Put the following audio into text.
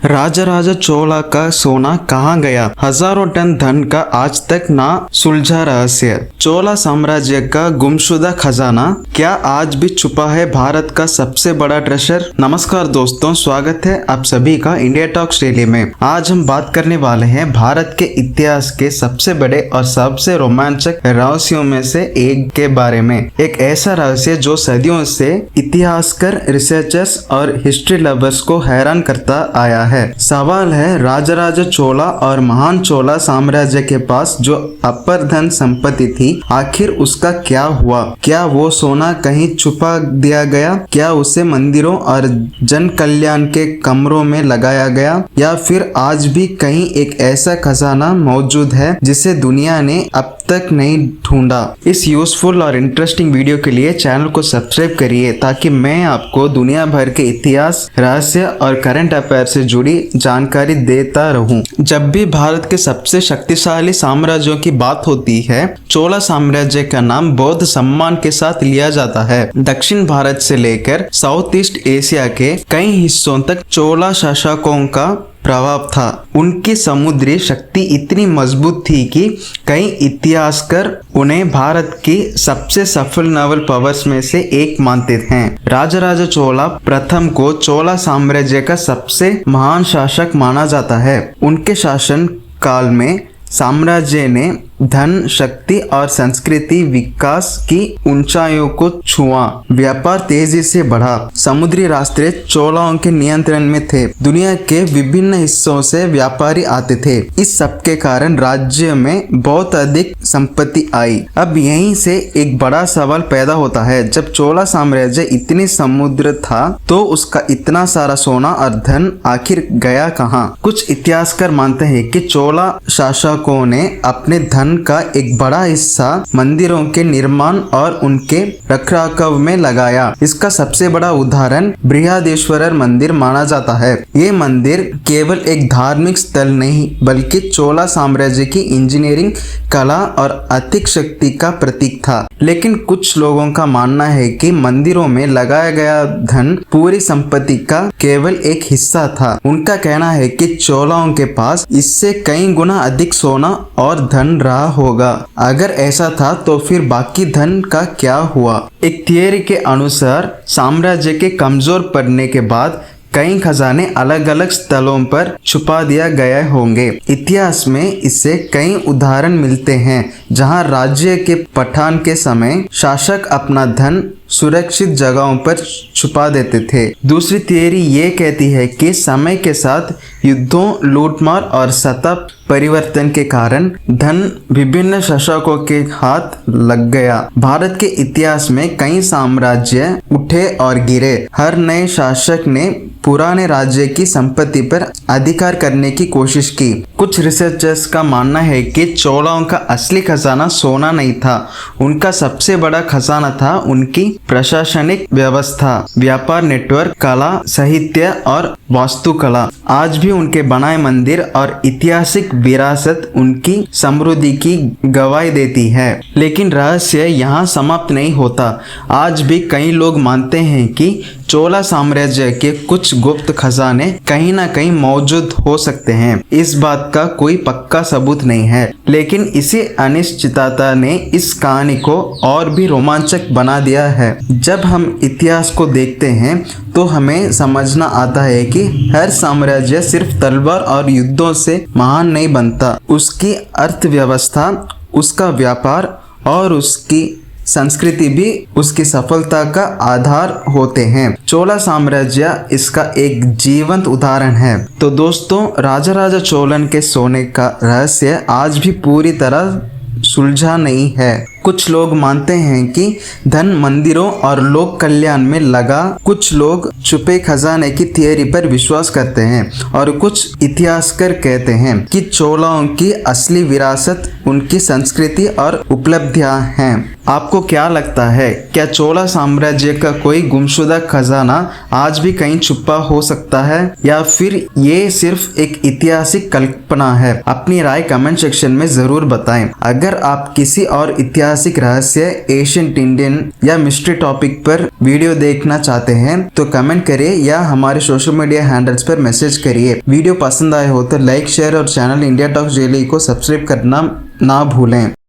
राजराजा चोला का सोना कहाँ गया? हजारों टन धन का आज तक ना सुलझा रहस्य। चोला साम्राज्य का गुमशुदा खजाना क्या आज भी छुपा है भारत का सबसे बड़ा ट्रेजर? नमस्कार दोस्तों, स्वागत है आप सभी का इंडिया टॉक्स डेली में। आज हम बात करने वाले हैं भारत के इतिहास के सबसे बड़े और सबसे रोमांचक रहस्यों में से एक के बारे में। एक ऐसा रहस्य जो सदियों से इतिहासकार, रिसर्चर्स और हिस्ट्री लवर्स को हैरान करता आया है। सवाल है, राजराजा चोला और महान चोला साम्राज्य के पास जो अपर धन संपत्ति थी, आखिर उसका क्या हुआ? क्या वो सोना कहीं छुपा दिया गया? क्या उसे मंदिरों और जन कल्याण के कमरों में लगाया गया, या फिर आज भी कहीं एक ऐसा खजाना मौजूद है जिसे दुनिया ने अब तक नहीं ढूंढा? इस यूजफुल और इंटरेस्टिंग वीडियो के लिए चैनल को सब्सक्राइब करिए ताकि मैं आपको दुनिया भर के इतिहास, रहस्य और करंट अफेयर से जुड़ी जानकारी देता रहूं। जब भी भारत के सबसे शक्तिशाली साम्राज्यों की बात होती है, चोला साम्राज्य का नाम बहुत सम्मान के साथ लिया जाता है। दक्षिण भारत से लेकर साउथ ईस्ट एशिया के कई हिस्सों तक चोला शासकों का प्रभाव था। उनकी समुद्री शक्ति इतनी मजबूत थी कि कई इतिहासकार उन्हें भारत की सबसे सफल नावल पावर्स में से एक मानते हैं। राजराजा चोला प्रथम को चोला साम्राज्य का सबसे महान शासक माना जाता है। उनके शासन काल में साम्राज्य ने धन, शक्ति और संस्कृति विकास की ऊंचाइयों को छुआ। व्यापार तेजी से बढ़ा। समुद्री रास्ते चोलाओं के नियंत्रण में थे। दुनिया के विभिन्न हिस्सों से व्यापारी आते थे। इस सब के कारण राज्य में बहुत अधिक संपत्ति आई। अब यहीं से एक बड़ा सवाल पैदा होता है, जब चोला साम्राज्य इतनी समुद्र था तो उसका इतना सारा सोना और धन आखिर गया कहाँ? कुछ इतिहासकार मानते हैं कि चोला शासकों ने अपने धन का एक बड़ा हिस्सा मंदिरों के निर्माण और उनके रखरखाव में लगाया। इसका सबसे बड़ा उदाहरण बृहदेश्वरर मंदिर माना जाता है। ये मंदिर केवल एक धार्मिक स्थल नहीं बल्कि चोला साम्राज्य की इंजीनियरिंग, कला और आर्थिक शक्ति का प्रतीक था। लेकिन कुछ लोगों का मानना है कि मंदिरों में लगाया गया धन पूरी संपत्ति का केवल एक हिस्सा था। उनका कहना है कि चोलाओं के पास इससे कई गुना अधिक सोना और धन रहा होगा। अगर ऐसा था तो फिर बाकी धन का क्या हुआ? एक थियरी के अनुसार साम्राज्य के कमजोर पड़ने के बाद कई खजाने अलग अलग स्थलों पर छुपा दिया गए होंगे। इतिहास में इससे कई उदाहरण मिलते हैं जहां राज्य के पतन के समय शासक अपना धन सुरक्षित जगहों पर छुपा देते थे। दूसरी थियरी ये कहती है कि समय के साथ युद्धों, लूटमार और सतत परिवर्तन के कारण धन विभिन्न शासकों के हाथ लग गया। भारत के इतिहास में कई साम्राज्य उठे और गिरे। हर नए शासक ने पुराने राज्य की संपत्ति पर अधिकार करने की कोशिश की। कुछ रिसर्चर्स का मानना है कि चोलाओं का असली खजाना सोना नहीं था। उनका सबसे बड़ा खजाना था उनकी प्रशासनिक व्यवस्था, व्यापार नेटवर्क, कला, साहित्य और वास्तुकला। आज भी उनके बनाए मंदिर और ऐतिहासिक विरासत उनकी समृद्धि की गवाही देती है। लेकिन रहस्य यहाँ समाप्त नहीं होता। आज भी कई लोग मानते हैं कि चोला साम्राज्य के कुछ गुप्त खजाने कहीं ना कहीं मौजूद हो सकते हैं। इस बात का कोई पक्का सबूत नहीं है, लेकिन इसी अनिश्चितता ने इस कहानी को और भी रोमांचक बना दिया है। जब हम इतिहास को देखते हैं तो हमें समझना आता है कि हर साम्राज्य सिर्फ तलवार और युद्धों से महान नहीं बनता। उसकी अर्थव्यवस्था, उसका व्यापार और उसकी संस्कृति भी उसकी सफलता का आधार होते हैं। चोला साम्राज्य इसका एक जीवंत उदाहरण है। तो दोस्तों, राजराजा चोलन के सोने का रहस्य आज भी पूरी तरह सुलझा नहीं है। कुछ लोग मानते हैं कि धन मंदिरों और लोक कल्याण में लगा। कुछ लोग छुपे खजाने की थियरी पर विश्वास करते हैं और कुछ इतिहासकार कहते हैं कि चोलाओं की असली विरासत उनकी संस्कृति और उपलब्धियां हैं। आपको क्या लगता है, क्या चोला साम्राज्य का कोई गुमशुदा खजाना आज भी कहीं छुपा हो सकता है, या फिर ये सिर्फ एक ऐतिहासिक कल्पना है? अपनी राय कमेंट सेक्शन में जरूर बताएं। अगर आप किसी और इतिहास ऐतिहासिक रहस्य, एशियंट इंडियन या मिस्ट्री टॉपिक पर वीडियो देखना चाहते हैं तो कमेंट करिए या हमारे सोशल मीडिया हैंडल्स पर मैसेज करिए। वीडियो पसंद आए हो तो लाइक, शेयर और चैनल इंडिया टॉक्स डेली को सब्सक्राइब करना ना भूलें।